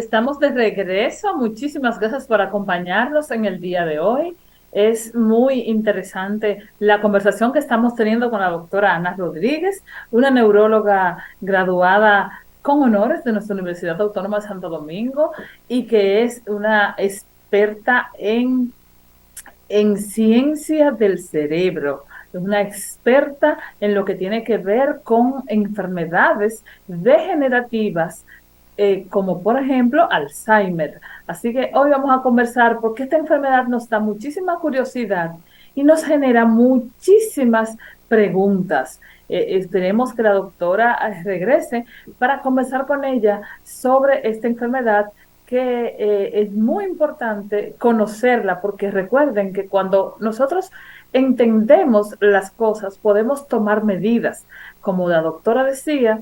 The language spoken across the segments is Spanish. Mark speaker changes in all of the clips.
Speaker 1: estamos de regreso. Muchísimas gracias por acompañarnos en el día de hoy. Es muy interesante la conversación que estamos teniendo con la doctora Ana Rodríguez, una neuróloga graduada con honores de nuestra Universidad Autónoma de Santo Domingo y que es una experta en ciencia del cerebro. Es una experta en lo que tiene que ver con enfermedades degenerativas, como por ejemplo Alzheimer. Así que hoy vamos a conversar porque esta enfermedad nos da muchísima curiosidad y nos genera muchísimas preguntas. Esperemos que la doctora regrese para conversar con ella sobre esta enfermedad que es muy importante conocerla, porque recuerden que cuando nosotros entendemos las cosas, podemos tomar medidas. Como la doctora decía,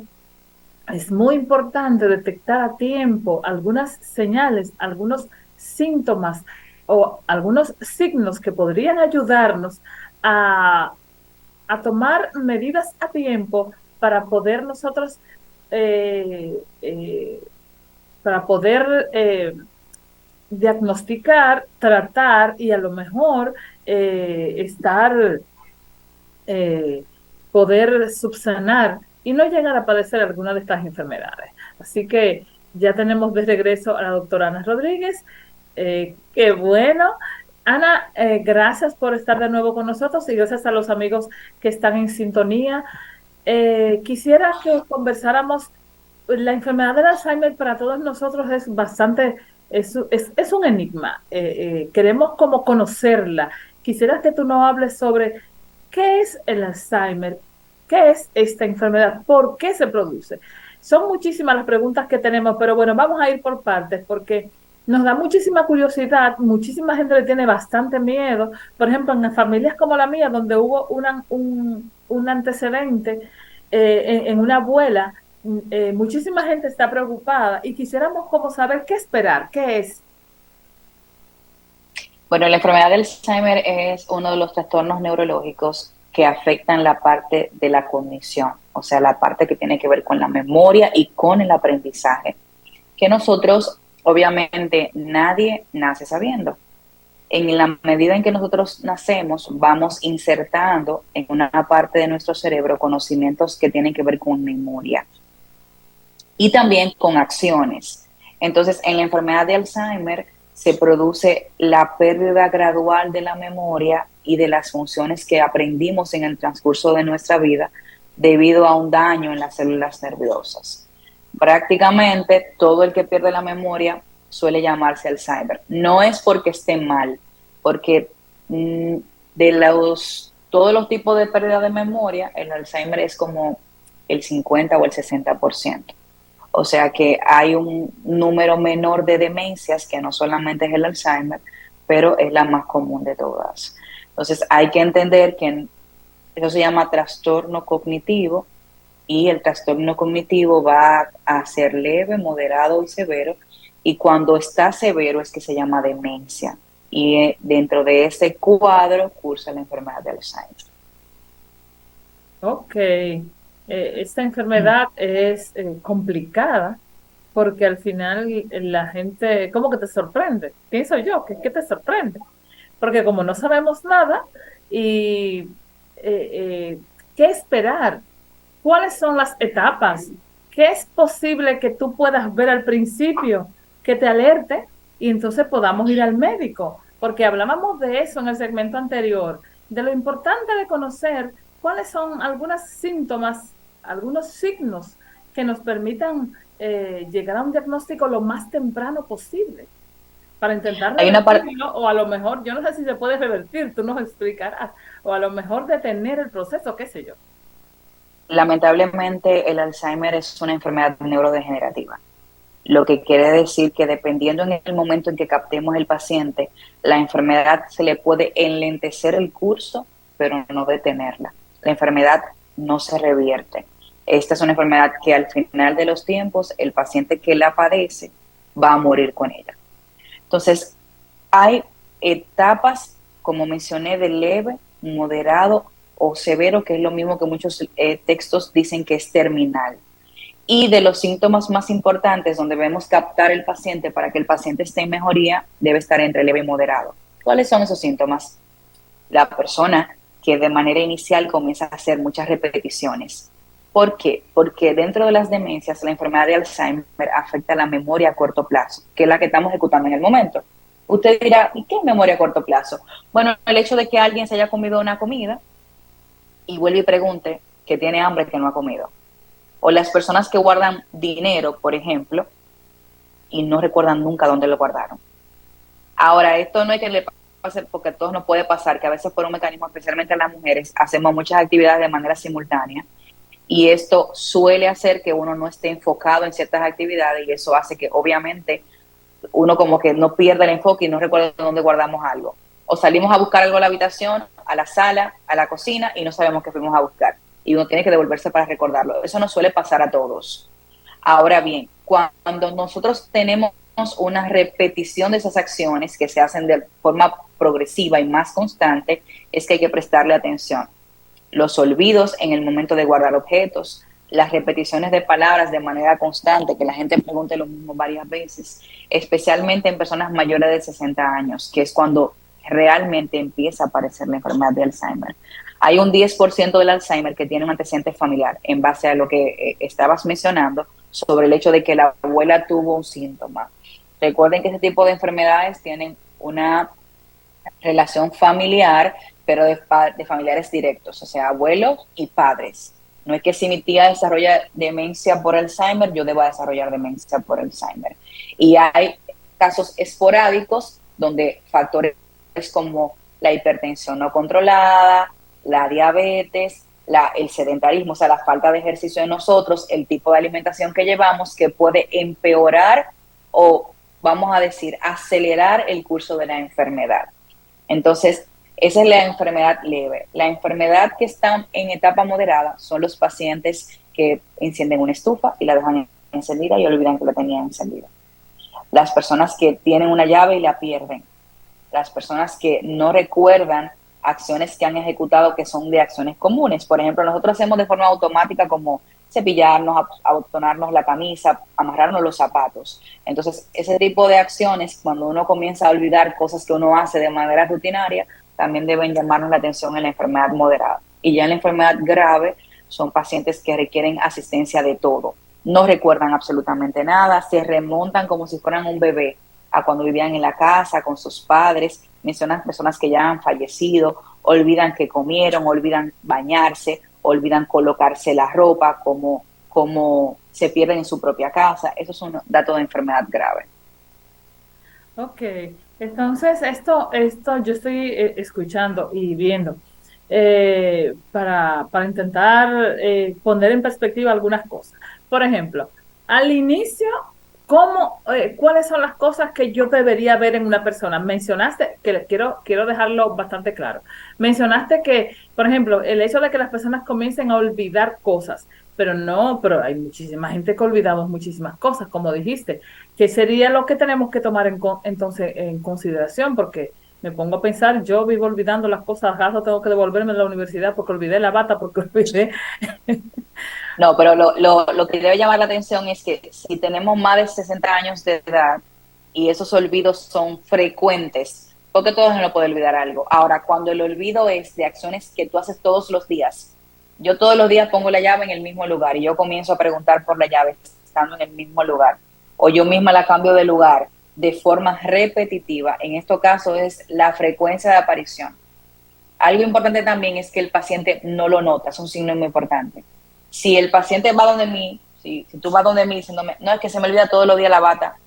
Speaker 1: es muy importante detectar a tiempo algunas señales, algunos síntomas o algunos signos que podrían ayudarnos a, a tomar medidas a tiempo para poder nosotros eh, eh, para poder diagnosticar, tratar y a lo mejor estar, eh, poder subsanar y no llegar a padecer alguna de estas enfermedades. Así que ya tenemos de regreso a la doctora Ana Rodríguez. Qué bueno. Ana, gracias por estar de nuevo con nosotros y gracias a los amigos que están en sintonía. Quisiera que conversáramos. La enfermedad del Alzheimer para todos nosotros es bastante, es un enigma. Queremos como conocerla. Quisiera que tú nos hables sobre qué es el Alzheimer, qué es esta enfermedad, por qué se produce. Son muchísimas las preguntas que tenemos, pero bueno, vamos a ir por partes porque nos da muchísima curiosidad, muchísima gente le tiene bastante miedo. Por ejemplo, en familias como la mía, donde hubo un antecedente en una abuela, muchísima gente está preocupada y quisiéramos como saber qué esperar, qué es.
Speaker 2: Bueno, la enfermedad del Alzheimer es uno de los trastornos neurológicos que afectan la parte de la cognición, o sea, la parte que tiene que ver con la memoria y con el aprendizaje, que nosotros, obviamente, nadie nace sabiendo. En la medida en que nosotros nacemos, vamos insertando en una parte de nuestro cerebro conocimientos que tienen que ver con memoria y también con acciones. Entonces, en la enfermedad de Alzheimer se produce la pérdida gradual de la memoria y de las funciones que aprendimos en el transcurso de nuestra vida debido a un daño en las células nerviosas. Prácticamente todo el que pierde la memoria suele llamarse Alzheimer. No es porque esté mal, porque de todos los tipos de pérdida de memoria, el Alzheimer es como el 50 o el 60%. O sea que hay un número menor de demencias que no solamente es el Alzheimer, pero es la más común de todas. Entonces hay que entender que eso se llama trastorno cognitivo y el trastorno cognitivo va a ser leve, moderado y severo. Y cuando está severo es que se llama demencia. Y dentro de ese cuadro cursa la enfermedad de Alzheimer.
Speaker 1: Ok, esta enfermedad es complicada porque al final la gente, como que te sorprende, pienso yo, que te sorprende, porque como no sabemos nada y qué esperar, cuáles son las etapas, qué es posible que tú puedas ver al principio que te alerte y entonces podamos ir al médico, porque hablábamos de eso en el segmento anterior, de lo importante de conocer cuáles son algunos síntomas, algunos signos que nos permitan llegar a un diagnóstico lo más temprano posible para intentar
Speaker 2: Hay una parte,
Speaker 1: revertirlo o a lo mejor, yo no sé si se puede revertir, tú nos explicarás, o a lo mejor detener el proceso, qué sé yo.
Speaker 2: lamentablemente, el Alzheimer es una enfermedad neurodegenerativa, lo que quiere decir que dependiendo en el momento en que captemos el paciente, la enfermedad se le puede enlentecer el curso, pero no detenerla. La enfermedad no se revierte. Esta es una enfermedad que al final de los tiempos, el paciente que la padece va a morir con ella. Entonces, hay etapas, como mencioné, de leve, moderado o severo, que es lo mismo que muchos textos dicen que es terminal. Y de los síntomas más importantes, donde debemos captar el paciente para que el paciente esté en mejoría, debe estar entre leve y moderado. ¿Cuáles son esos síntomas? La persona que de manera inicial comienza a hacer muchas repeticiones. ¿Por qué? Porque dentro de las demencias, la enfermedad de Alzheimer afecta la memoria a corto plazo, que es la que estamos ejecutando en el momento. Usted dirá, ¿y qué es memoria a corto plazo? Bueno, el hecho de que alguien se haya comido una comida y vuelve y pregunte que tiene hambre que no ha comido. O las personas que guardan dinero, por ejemplo, y no recuerdan nunca dónde lo guardaron. Ahora, esto no es que le pase, porque a todos nos puede pasar, que a veces por un mecanismo, especialmente a las mujeres, hacemos muchas actividades de manera simultánea y esto suele hacer que uno no esté enfocado en ciertas actividades y eso hace que obviamente uno como que no pierda el enfoque y no recuerda dónde guardamos algo. O salimos a buscar algo a la habitación, a la sala, a la cocina y no sabemos qué fuimos a buscar. Y uno tiene que devolverse para recordarlo. Eso no suele pasar a todos. Ahora bien, cuando nosotros tenemos una repetición de esas acciones que se hacen de forma progresiva y más constante, es que hay que prestarle atención. Los olvidos en el momento de guardar objetos, las repeticiones de palabras de manera constante, que la gente pregunte lo mismo varias veces, especialmente en personas mayores de 60 años, que es cuando realmente empieza a aparecer la enfermedad de Alzheimer. Hay un 10% del Alzheimer que tiene un antecedente familiar, en base a lo que estabas mencionando, sobre el hecho de que la abuela tuvo un síntoma. Recuerden que este tipo de enfermedades tienen una relación familiar, pero de familiares directos, o sea, abuelos y padres. No es que si mi tía desarrolla demencia por Alzheimer, yo deba desarrollar demencia por Alzheimer. Y hay casos esporádicos donde factores como la hipertensión no controlada, la diabetes, el sedentarismo, o sea, la falta de ejercicio de nosotros, el tipo de alimentación que llevamos, que puede empeorar o, vamos a decir, acelerar el curso de la enfermedad. Entonces, esa es la enfermedad leve. La enfermedad que está en etapa moderada son los pacientes que encienden una estufa y la dejan encendida y olvidan que la tenían encendida. Las personas que tienen una llave y la pierden. Las personas que no recuerdan acciones que han ejecutado que son de acciones comunes. Por ejemplo, nosotros hacemos de forma automática como cepillarnos, abotonarnos la camisa, amarrarnos los zapatos. Entonces, ese tipo de acciones, cuando uno comienza a olvidar cosas que uno hace de manera rutinaria, también deben llamarnos la atención en la enfermedad moderada. Y ya en la enfermedad grave son pacientes que requieren asistencia de todo. No recuerdan absolutamente nada, se remontan como si fueran un bebé a cuando vivían en la casa con sus padres, mencionan personas que ya han fallecido, olvidan que comieron, olvidan bañarse, olvidan colocarse la ropa, como se pierden en su propia casa. Esos son datos de enfermedad grave.
Speaker 1: Ok, entonces esto yo estoy escuchando y viendo para intentar poner en perspectiva algunas cosas. Por ejemplo, al inicio, ¿cuáles son las cosas que yo debería ver en una persona? Mencionaste, que quiero dejarlo bastante claro, mencionaste que, por ejemplo, el hecho de que las personas comiencen a olvidar cosas, pero hay muchísima gente que olvidamos muchísimas cosas, como dijiste, que sería lo que tenemos que tomar entonces en consideración, porque me pongo a pensar, yo vivo olvidando las cosas, acaso tengo que devolverme a la universidad porque olvidé la bata, porque olvidé.
Speaker 2: No, pero lo que debe llamar la atención es que si tenemos más de 60 años de edad y esos olvidos son frecuentes, porque todos no puede olvidar algo. Ahora, cuando el olvido es de acciones que tú haces todos los días, yo todos los días pongo la llave en el mismo lugar y yo comienzo a preguntar por la llave estando en el mismo lugar, o yo misma la cambio de lugar de forma repetitiva. En este caso es la frecuencia de aparición. Algo importante también es que el paciente no lo nota, es un signo muy importante. Si el paciente va donde mí, si tú vas donde mí diciéndome, no, es que se me olvida todos los días la bata,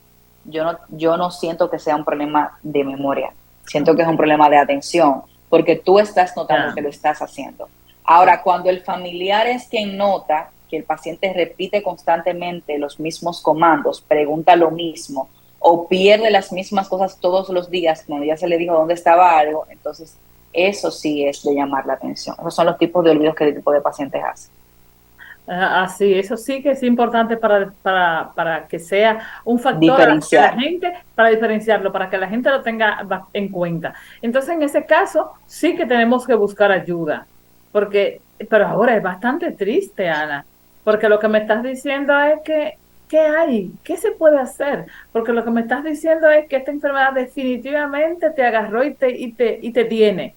Speaker 2: yo no siento que sea un problema de memoria, siento que es un problema de atención, porque tú estás notando que lo estás haciendo. Ahora, cuando el familiar es quien nota que el paciente repite constantemente los mismos comandos, pregunta lo mismo, o pierde las mismas cosas todos los días, cuando ya se le dijo dónde estaba algo, entonces eso sí es de llamar la atención. Esos son los tipos de olvidos que el tipo de pacientes hace.
Speaker 1: Así, eso sí que es importante para que sea un factor a que la
Speaker 2: Diferenciar.
Speaker 1: gente, para diferenciarlo, para que la gente lo tenga en cuenta. Entonces, en ese caso, sí que tenemos que buscar ayuda, pero ahora es bastante triste, Ana. Porque lo que me estás diciendo es que, ¿qué hay? ¿Qué se puede hacer? Porque lo que me estás diciendo es que esta enfermedad definitivamente te agarró y te tiene.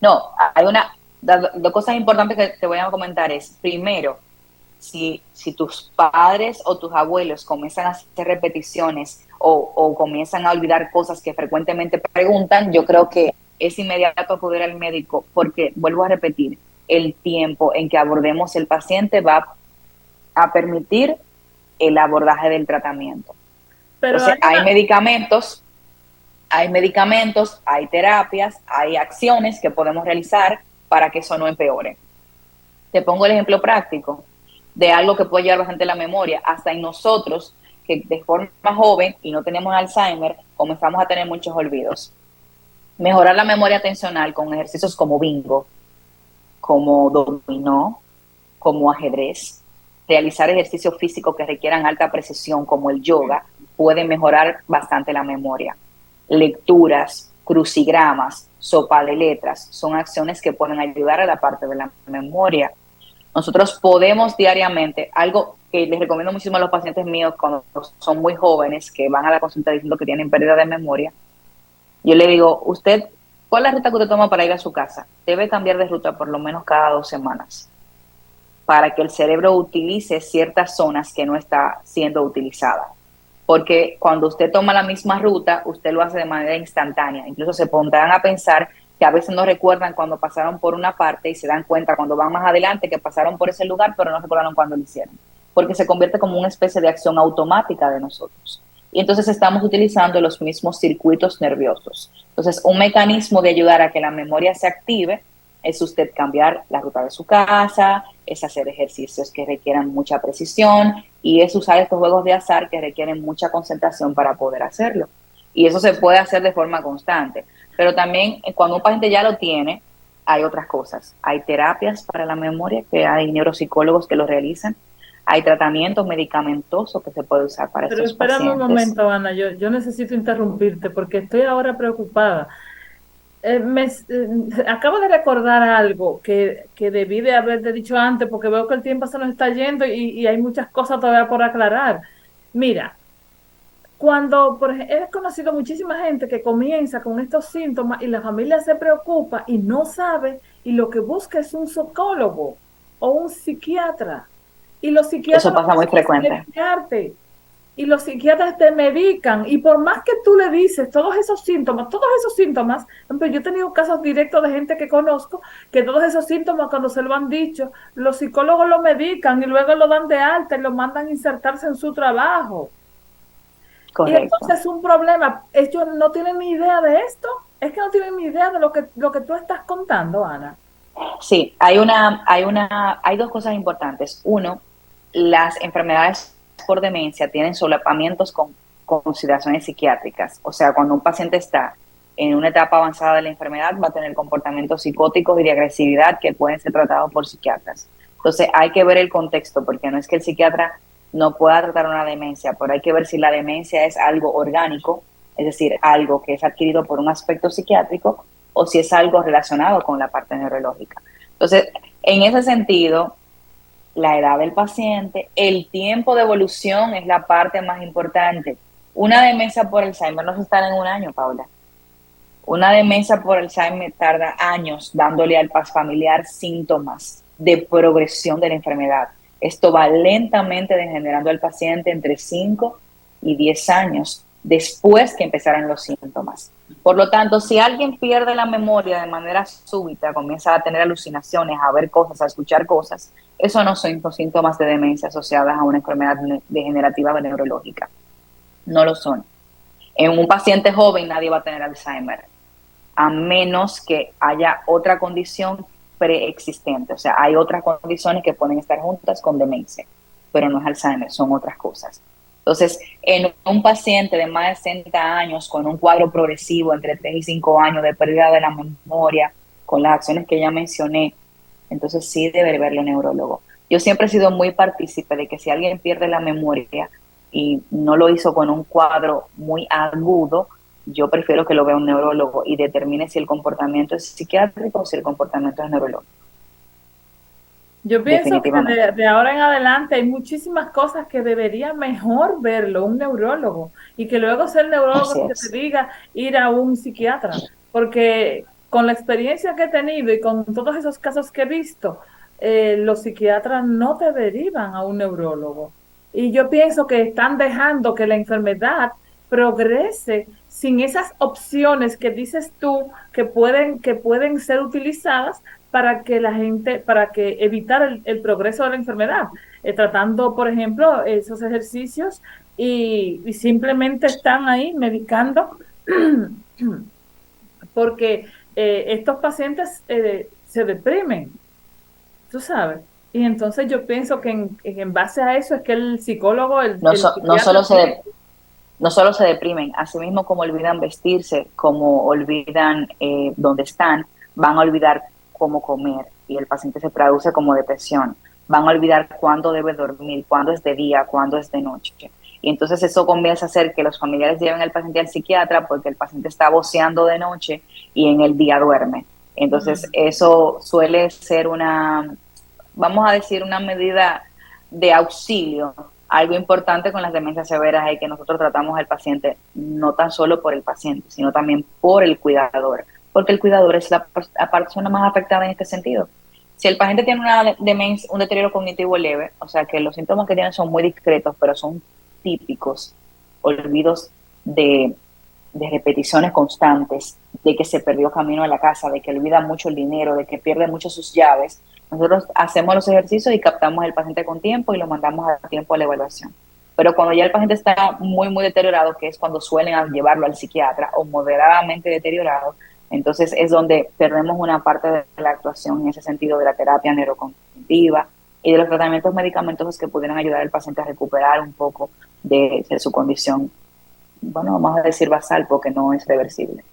Speaker 2: No, hay dos cosas importantes que te voy a comentar es, primero, si tus padres o tus abuelos comienzan a hacer repeticiones o comienzan a olvidar cosas que frecuentemente preguntan, yo creo que es inmediato acudir al médico porque, vuelvo a repetir, el tiempo en que abordemos el paciente va a permitir el abordaje del tratamiento.
Speaker 1: Pero
Speaker 2: Entonces,
Speaker 1: hay una,
Speaker 2: hay medicamentos, hay terapias, hay acciones que podemos realizar para que eso no empeore. Te pongo el ejemplo práctico de algo que puede llevar bastante la memoria, hasta en nosotros, que de forma joven y no tenemos Alzheimer, comenzamos a tener muchos olvidos. Mejorar la memoria atencional con ejercicios como bingo, como dominó, como ajedrez, realizar ejercicios físicos que requieran alta precisión, como el yoga, puede mejorar bastante la memoria. Lecturas, crucigramas, sopa de letras, son acciones que pueden ayudar a la parte de la memoria. Nosotros podemos diariamente, algo que les recomiendo muchísimo a los pacientes míos cuando son muy jóvenes, que van a la consulta diciendo que tienen pérdida de memoria, yo le digo, usted, ¿cuál es la ruta que usted toma para ir a su casa? Debe cambiar de ruta por lo menos cada 2 semanas para que el cerebro utilice ciertas zonas que no está siendo utilizada. Porque cuando usted toma la misma ruta, usted lo hace de manera instantánea. Incluso se pondrán a pensar que a veces no recuerdan cuando pasaron por una parte y se dan cuenta cuando van más adelante que pasaron por ese lugar, pero no recordaron cuando lo hicieron. Porque se convierte como una especie de acción automática de nosotros. Y entonces estamos utilizando los mismos circuitos nerviosos. Entonces, un mecanismo de ayudar a que la memoria se active es usted cambiar la ruta de su casa, es hacer ejercicios que requieran mucha precisión y es usar estos juegos de azar que requieren mucha concentración para poder hacerlo. Y eso se puede hacer de forma constante. Pero también cuando un paciente ya lo tiene, hay otras cosas. Hay terapias para la memoria, que hay neuropsicólogos que lo realizan. Hay tratamientos medicamentosos que se puede usar para
Speaker 1: pero
Speaker 2: estos
Speaker 1: espérame un
Speaker 2: pacientes.
Speaker 1: momento, Ana, yo necesito interrumpirte porque estoy ahora preocupada. Acabo de recordar algo que debí de haberte dicho antes porque veo que el tiempo se nos está yendo y hay muchas cosas todavía por aclarar. Mira, cuando he conocido muchísima gente que comienza con estos síntomas y la familia se preocupa y no sabe y lo que busca es un psicólogo o un psiquiatra. Y los
Speaker 2: Eso
Speaker 1: psiquiatras lo
Speaker 2: pasa
Speaker 1: que
Speaker 2: muy
Speaker 1: hacen es
Speaker 2: frecuente.
Speaker 1: medicarte y los psiquiatras te medican y por más que tú le dices todos esos síntomas, por ejemplo, yo he tenido casos directos de gente que conozco que todos esos síntomas cuando se lo han dicho, los psicólogos lo medican y luego lo dan de alta y lo mandan a insertarse en su trabajo. Y
Speaker 2: Correcto.
Speaker 1: entonces es un problema, ellos no tienen ni idea de esto, es que no tienen ni idea de lo que tú estás contando, Ana.
Speaker 2: Sí, hay dos cosas importantes. Uno, las enfermedades por demencia tienen solapamientos con consideraciones psiquiátricas. O sea, cuando un paciente está en una etapa avanzada de la enfermedad, va a tener comportamientos psicóticos y de agresividad que pueden ser tratados por psiquiatras. Entonces, hay que ver el contexto, porque no es que el psiquiatra no pueda tratar una demencia, pero hay que ver si la demencia es algo orgánico, es decir, algo que es adquirido por un aspecto psiquiátrico, o si es algo relacionado con la parte neurológica. Entonces, en ese sentido, la edad del paciente, el tiempo de evolución es la parte más importante. Una demencia por Alzheimer no se instala en un año, Paula. Una demencia por Alzheimer tarda años dándole al familiar síntomas de progresión de la enfermedad. Esto va lentamente degenerando al paciente entre 5 y 10 años después que empezaran los síntomas. Por lo tanto, si alguien pierde la memoria de manera súbita, comienza a tener alucinaciones, a ver cosas, a escuchar cosas, eso no son síntomas de demencia asociadas a una enfermedad degenerativa neurológica. No lo son. En un paciente joven nadie va a tener Alzheimer a menos que haya otra condición preexistente. O sea, hay otras condiciones que pueden estar juntas con demencia, pero no es Alzheimer, son otras cosas. Entonces, en un paciente de más de 60 años con un cuadro progresivo entre 3 y 5 años de pérdida de la memoria, con las acciones que ya mencioné, entonces sí debe verlo neurólogo. Yo siempre he sido muy partícipe de que si alguien pierde la memoria y no lo hizo con un cuadro muy agudo, yo prefiero que lo vea un neurólogo y determine si el comportamiento es psiquiátrico o si el comportamiento es neurológico.
Speaker 1: Yo pienso que
Speaker 2: definitivamente.
Speaker 1: de ahora en adelante hay muchísimas cosas que debería mejor verlo un neurólogo y que luego sea el neurólogo
Speaker 2: Así
Speaker 1: que te
Speaker 2: es.
Speaker 1: diga ir a un psiquiatra, porque con la experiencia que he tenido y con todos esos casos que he visto, los psiquiatras no te derivan a un neurólogo. Y yo pienso que están dejando que la enfermedad progrese sin esas opciones que dices tú que pueden ser utilizadas para que la gente, para que evitar el progreso de la enfermedad, tratando, por ejemplo, esos ejercicios y simplemente están ahí medicando porque estos pacientes se deprimen, tú sabes. Y entonces yo pienso que en base a eso es que el psicólogo,
Speaker 2: No,
Speaker 1: el
Speaker 2: no
Speaker 1: psiquiatra
Speaker 2: solo
Speaker 1: tiene.
Speaker 2: no solo se deprimen, así mismo como olvidan vestirse, como olvidan dónde están, van a olvidar cómo comer y el paciente se traduce como depresión. Van a olvidar cuándo debe dormir, cuándo es de día, cuándo es de noche. Y entonces eso comienza a hacer que los familiares lleven al paciente al psiquiatra porque el paciente está voceando de noche y en el día duerme. Entonces
Speaker 1: Mm.
Speaker 2: eso suele ser una, vamos a decir, una medida de auxilio. Algo importante con las demencias severas es que nosotros tratamos al paciente no tan solo por el paciente, sino también por el cuidador, porque el cuidador es la persona más afectada en este sentido. Si el paciente tiene una demencia, un deterioro cognitivo leve, o sea que los síntomas que tienen son muy discretos, pero son típicos, olvidos de, de repeticiones constantes, de que se perdió camino a la casa, de que olvida mucho el dinero, de que pierde mucho sus llaves, nosotros hacemos los ejercicios y captamos al paciente con tiempo y lo mandamos a tiempo a la evaluación. Pero cuando ya el paciente está muy, muy deteriorado, que es cuando suelen llevarlo al psiquiatra o moderadamente deteriorado, entonces es donde perdemos una parte de la actuación en ese sentido de la terapia neurocognitiva y de los tratamientos medicamentosos que pudieran ayudar al paciente a recuperar un poco de su condición, bueno, vamos a decir basal porque no es reversible,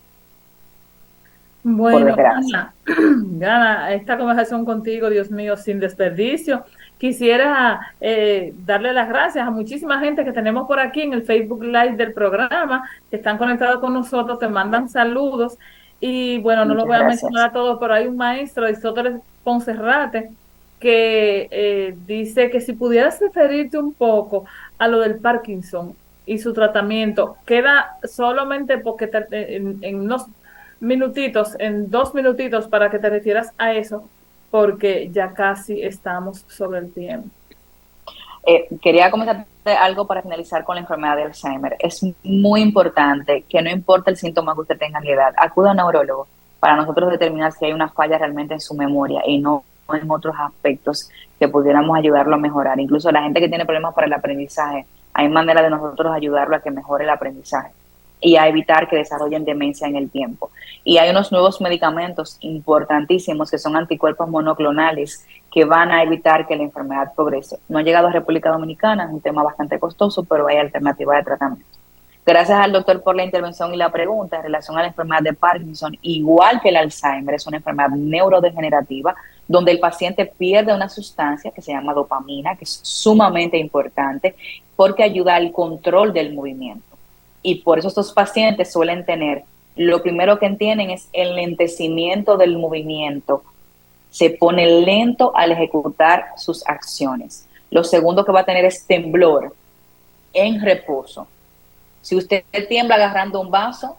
Speaker 2: por
Speaker 1: Bueno,
Speaker 2: desgracia.
Speaker 1: Gana, Gana, esta conversación contigo, Dios mío, sin desperdicio. Quisiera darle las gracias a muchísima gente que tenemos por aquí en el Facebook Live del programa, que están conectados con nosotros, te mandan saludos. Y bueno, no lo
Speaker 2: Muchas
Speaker 1: voy a mencionar
Speaker 2: gracias.
Speaker 1: a todos, pero hay un maestro, Aristóteles Poncerrate, que dice que si pudieras referirte un poco a lo del Parkinson y su tratamiento, queda solamente porque en unos minutitos, en 2 minutitos para que te refieras a eso, porque ya casi estamos sobre el tiempo.
Speaker 2: Quería comentarte algo para finalizar con la enfermedad de Alzheimer. Es muy importante que no importa el síntoma que usted tenga en la edad, acuda a un neurólogo para nosotros determinar si hay una falla realmente en su memoria y no en otros aspectos que pudiéramos ayudarlo a mejorar. Incluso la gente que tiene problemas para el aprendizaje, hay manera de nosotros ayudarlo a que mejore el aprendizaje y a evitar que desarrollen demencia en el tiempo. Y hay unos nuevos medicamentos importantísimos que son anticuerpos monoclonales que van a evitar que la enfermedad progrese. No ha llegado a República Dominicana, es un tema bastante costoso, pero hay alternativas de tratamiento. Gracias al doctor por la intervención y la pregunta en relación a la enfermedad de Parkinson, igual que el Alzheimer, es una enfermedad neurodegenerativa donde el paciente pierde una sustancia que se llama dopamina, que es sumamente importante porque ayuda al control del movimiento. Y por eso estos pacientes suelen tener, lo primero que tienen es el lentecimiento del movimiento, se pone lento al ejecutar sus acciones. Lo segundo que va a tener es temblor en reposo. Si usted tiembla agarrando un vaso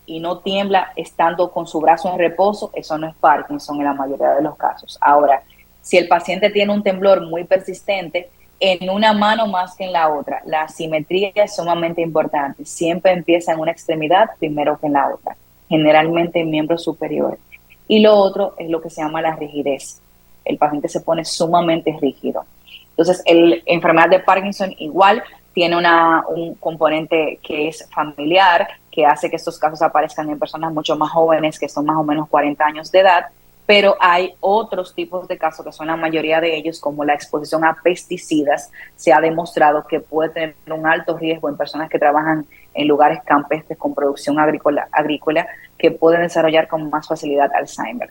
Speaker 2: y no tiembla estando con su brazo en reposo, eso no es Parkinson en la mayoría de los casos. Ahora, si el paciente tiene un temblor muy persistente, en una mano más que en la otra, la asimetría es sumamente importante. Siempre empieza en una extremidad primero que en la otra, generalmente en miembros superiores. Y lo otro es lo que se llama la rigidez. El paciente se pone sumamente rígido. Entonces, la enfermedad de Parkinson igual tiene un componente que es familiar, que hace que estos casos aparezcan en personas mucho más jóvenes, que son más o menos 40 años de edad, pero hay otros tipos de casos que son la mayoría de ellos, como la exposición a pesticidas, se ha demostrado que puede tener un alto riesgo en personas que trabajan en lugares campestres con producción agrícola que pueden desarrollar con más facilidad Alzheimer.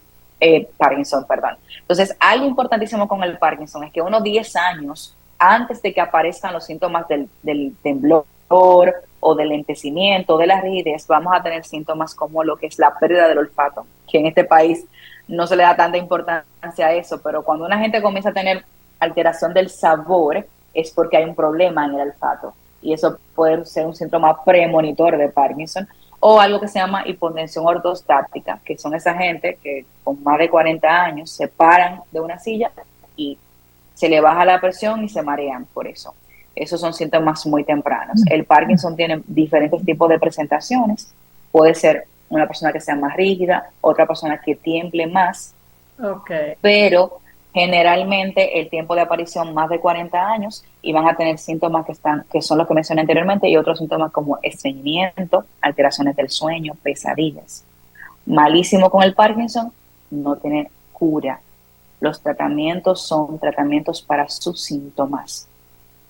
Speaker 2: Parkinson, perdón. Entonces, algo importantísimo con el Parkinson es que unos 10 años antes de que aparezcan los síntomas del temblor o del lentecimiento, de la rigidez, vamos a tener síntomas como lo que es la pérdida del olfato, que en este país no se le da tanta importancia a eso, pero cuando una gente comienza a tener alteración del sabor, es porque hay un problema en el olfato. Y eso puede ser un síntoma premonitor de Parkinson o algo que se llama hipotensión ortostática, que son esa gente que con más de 40 años se paran de una silla y se le baja la presión y se marean por eso. Esos son síntomas muy tempranos. El Parkinson tiene diferentes tipos de presentaciones. Puede ser una persona que sea más rígida, otra persona que tiemble más,
Speaker 1: Ok.
Speaker 2: pero generalmente el tiempo de aparición más de 40 años y van a tener síntomas que son los que mencioné anteriormente y otros síntomas como estreñimiento, alteraciones del sueño, pesadillas. Malísimo con el Parkinson, no tiene cura. Los tratamientos son tratamientos para sus síntomas.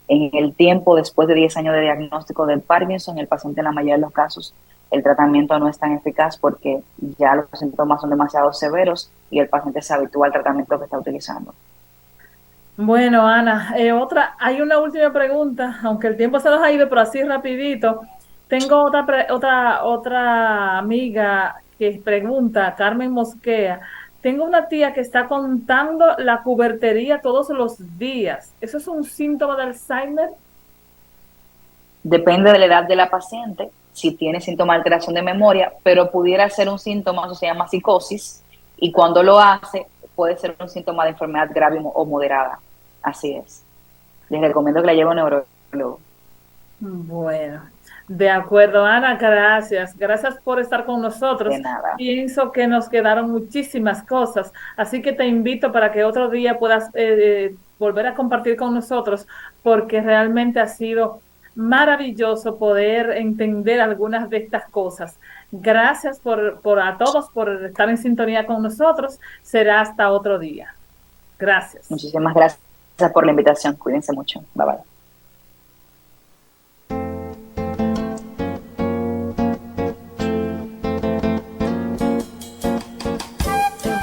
Speaker 2: En el tiempo, después de 10 años de diagnóstico del Parkinson, el paciente en la mayoría de los casos, el tratamiento no es tan eficaz porque ya los síntomas son demasiado severos y el paciente se habitúa al tratamiento que está utilizando.
Speaker 1: Bueno, Ana, hay una última pregunta, aunque el tiempo se nos ha ido, pero así rapidito. Tengo otra amiga que pregunta, Carmen Mosquea. Tengo una tía que está contando la cubertería todos los días. ¿Eso es un síntoma de Alzheimer?
Speaker 2: Depende de la edad de la paciente, si tiene síntomas de alteración de memoria, pero pudiera ser un síntoma, eso se llama psicosis, y cuando lo hace puede ser un síntoma de enfermedad grave o moderada. Así es. Les recomiendo que la lleve a un neurólogo.
Speaker 1: Bueno, de acuerdo, Ana, gracias. Gracias por estar con
Speaker 2: De
Speaker 1: nosotros.
Speaker 2: nada.
Speaker 1: Pienso que nos quedaron muchísimas cosas, así que te invito para que otro día puedas volver a compartir con nosotros, porque realmente ha sido maravilloso poder entender algunas de estas cosas. Gracias por a todos por estar en sintonía con nosotros. Será hasta otro día. Gracias.
Speaker 2: Muchísimas gracias por la invitación. Cuídense mucho. Bye bye.